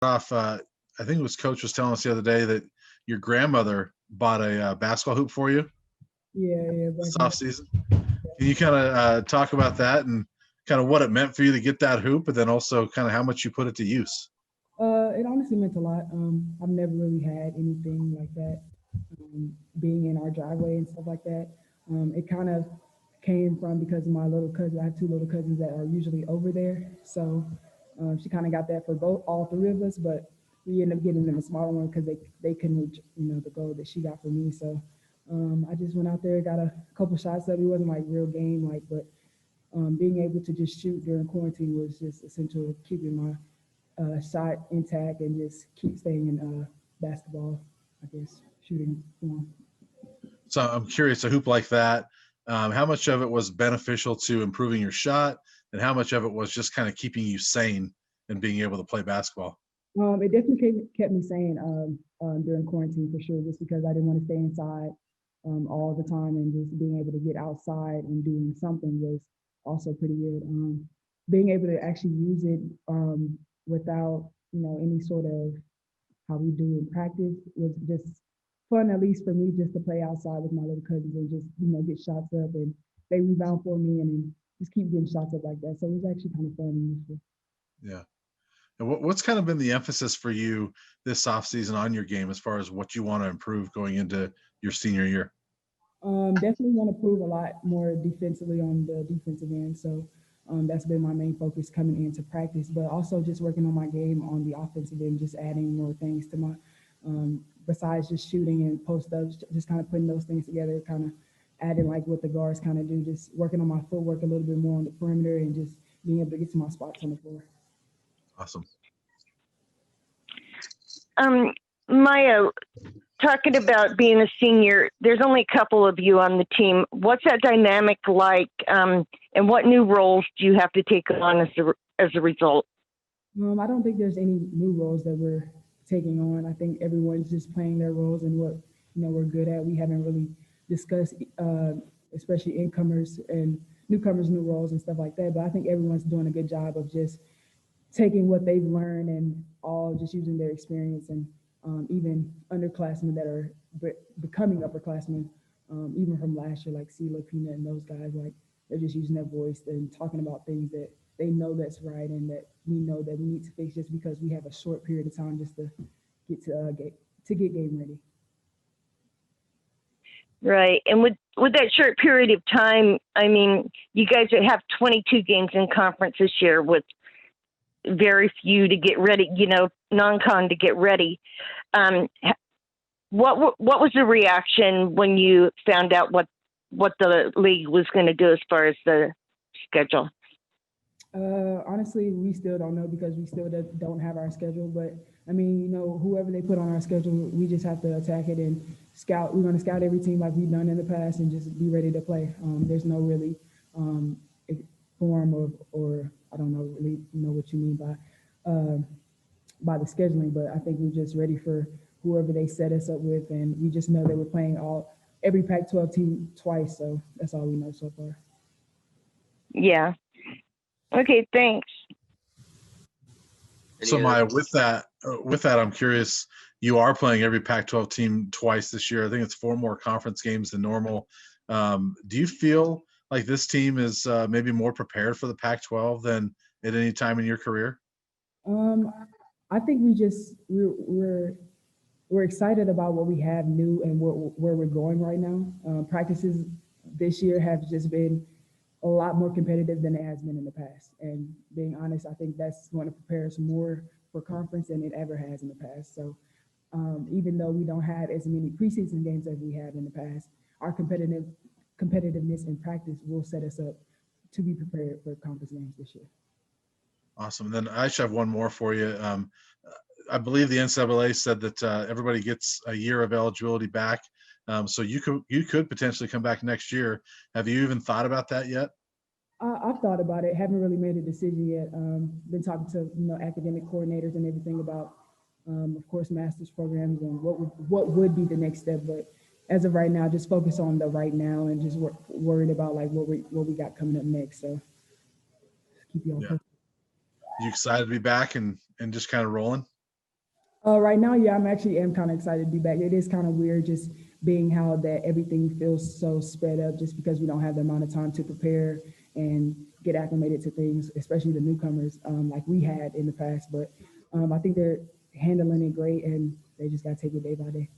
off, I think it was Coach was telling us the other day that your grandmother bought a basketball hoop for you Yeah. this off season. Can you kind of talk about that and kind of what it meant for you to get that hoop, and then also kind of how much you put it to use? It honestly meant a lot. I've never really had anything like that. Being in our driveway and stuff like that. It kind of came from because of my little cousin. I have two little cousins that are usually over there, so she kind of got that for all three of us. But we ended up getting them a smaller one because they couldn't reach the goal that she got for me. So I just went out there, got a couple shots up. It wasn't like real game like, but being able to just shoot during quarantine was just essential to keeping my shot intact and just keep staying in basketball, I guess, shooting form. So I'm curious, a hoop like that, how much of it was beneficial to improving your shot, and how much of it was just kind of keeping you sane and being able to play basketball? It definitely kept me sane during quarantine for sure, just because I didn't want to stay inside all the time, and just being able to get outside and doing something was also pretty good. Being able to actually use it without any sort of how we do in practice was just fun, at least for me, just to play outside with my little cousins and just get shots up, and they rebound for me, and then just keep getting shots up like that. So it was actually kind of fun and useful. Yeah. And what's kind of been the emphasis for you this offseason on your game as far as what you want to improve going into your senior year? Definitely want to prove a lot more defensively on the defensive end. So that's been my main focus coming into practice, but also just working on my game on the offensive end, just adding more things to my, besides just shooting and post ups, just kind of putting those things together, kind of adding like what the guards kind of do, just working on my footwork a little bit more on the perimeter and just being able to get to my spots on the floor. Awesome. Maya, talking about being a senior, there's only a couple of you on the team. What's that dynamic like, and what new roles do you have to take on as a result? I don't think there's any new roles that we're taking on. I think everyone's just playing their roles and what we're good at. We haven't really discussed, especially incomers and newcomers, new roles and stuff like that. But I think everyone's doing a good job of just taking what they've learned and all just using their experience, and even underclassmen that are becoming upperclassmen, even from last year, like CeeLo, Peanut, and those guys, like they're just using their voice and talking about things that they know that's right and that we know that we need to fix just because we have a short period of time just to get game ready. Right. And with that short period of time, I mean, you guys have 22 games in conference this year with very few to get ready, non-con to get ready. What was the reaction when you found out what the league was going to do as far as the schedule? Honestly, we still don't know because we still don't have our schedule. But I mean, whoever they put on our schedule, we just have to attack it and scout. We're going to scout every team like we've done in the past and just be ready to play. There's no really form of, or I don't know really know what you mean by the scheduling, but I think we're just ready for whoever they set us up with, and we just know that we're playing every Pac-12 team twice, so that's all we know so far. Yeah. Okay, thanks. So Maya, with that, I'm curious. You are playing every Pac-12 team twice this year. I think it's 4 more conference games than normal. Do you feel like this team is maybe more prepared for the Pac-12 than at any time in your career? I think we're excited about what we have new and where we're going right now. Practices this year have just been a lot more competitive than it has been in the past. And being honest, I think that's going to prepare us more for conference than it ever has in the past. So even though we don't have as many preseason games as we have in the past, our competitiveness in practice will set us up to be prepared for conference games this year. Awesome. And then I should have one more for you. I believe the NCAA said that everybody gets a year of eligibility back. So you could potentially come back next year. Have you even thought about that yet? I've thought about it. Haven't really made a decision yet. Been talking to academic coordinators and everything about, of course, master's programs and what would be the next step. But as of right now, just focus on the right now and just worried about like what we got coming up next. So keep you all posted. You excited to be back and just kind of rolling? Right now, yeah, I'm actually am kind of excited to be back. It is kind of weird just being how that everything feels so sped up just because we don't have the amount of time to prepare and get acclimated to things, especially the newcomers like we had in the past. But I think they're handling it great and they just got to take it day by day.